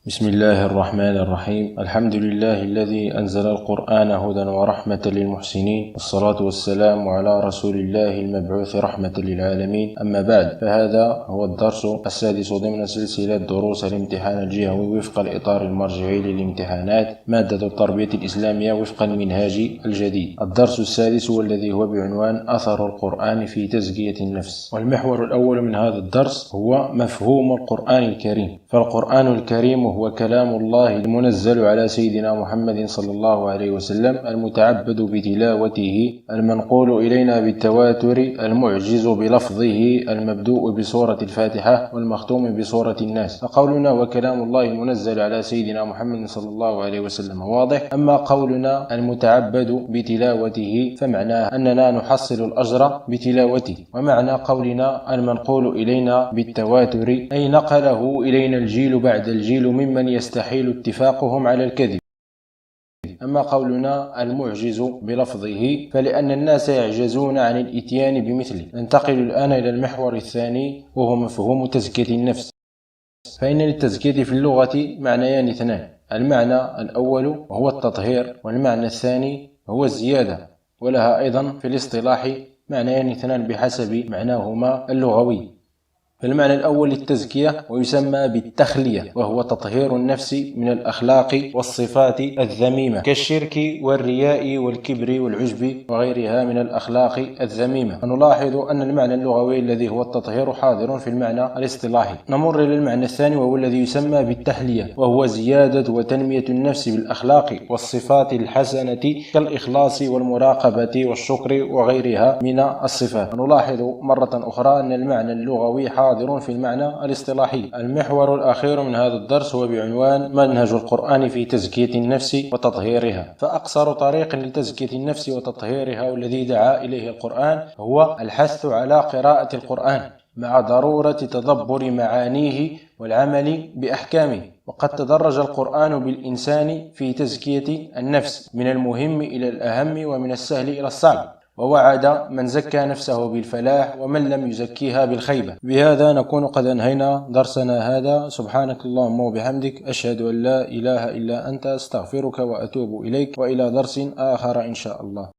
بسم الله الرحمن الرحيم. الحمد لله الذي أنزل القرآن هدى ورحمة للمحسنين، والصلاة والسلام على رسول الله المبعوث رحمة للعالمين. أما بعد، فهذا هو الدرس السادس ضمن سلسلة دروس الامتحان الجهوي وفق الإطار المرجعي للامتحانات، مادة التربية الإسلامية وفق المنهاج الجديد. الدرس السادس والذي هو بعنوان أثر القرآن في تزكية النفس. والمحور الأول من هذا الدرس هو مفهوم القرآن الكريم. فالقرآن الكريم هو كلام الله المنزل على سيدنا محمد صلى الله عليه وسلم، المتعبد بتلاوته، المنقول إلينا بالتواتر، المعجز بلفظه، المبدوء بسورة الفاتحة والمختوم بسورة الناس. فقولنا وكلام الله المنزل على سيدنا محمد صلى الله عليه وسلم واضح. أما قولنا المتعبد بتلاوته فمعناه أننا نحصل الأجر بتلاوته. ومعنى قولنا المنقول إلينا بالتواتر أي نقله إلينا الجيل بعد الجيل ممن يستحيل اتفاقهم على الكذب. أما قولنا المعجز بلفظه فلأن الناس يعجزون عن الإتيان بمثله. ننتقل الآن إلى المحور الثاني وهو مفهوم تزكية النفس. فإن للتزكية في اللغة معنيان اثنان: المعنى الأول وهو التطهير، والمعنى الثاني هو الزيادة، ولها أيضا في الاصطلاح معنيان اثنان بحسب معناهما اللغوي. فالمعنى الأول للتزكية ويسمى بالتخلية، وهو تطهير النفس من الأخلاق والصفات الذميمة كالشرك والرياء والكبر والعجب وغيرها من الأخلاق الذميمة. نلاحظ أن المعنى اللغوي الذي هو التطهير حاضر في المعنى الاصطلاحي. نمر إلى المعنى الثاني وهو الذي يسمى بالتحلية، وهو زيادة وتنمية النفس بالأخلاق والصفات الحسنة كالإخلاص والمراقبة والشكر وغيرها من الصفات. نلاحظ مرة أخرى أن المعنى اللغوي حاضر في المعنى الاصطلاحي. المحور الأخير من هذا الدرس هو بعنوان منهج القرآن في تزكية النفس وتطهيرها. فأقصر طريق لتزكية النفس وتطهيرها والذي دعا إليه القرآن هو الحث على قراءة القرآن مع ضرورة تدبر معانيه والعمل بأحكامه. وقد تدرج القرآن بالإنسان في تزكية النفس من المهم إلى الأهم ومن السهل إلى الصعب، ووعد من زكى نفسه بالفلاح ومن لم يزكيها بالخيبة. بهذا نكون قد أنهينا درسنا هذا. سبحانك اللهم وبحمدك، أشهد أن لا إله إلا أنت، أستغفرك وأتوب إليك، وإلى درس آخر إن شاء الله.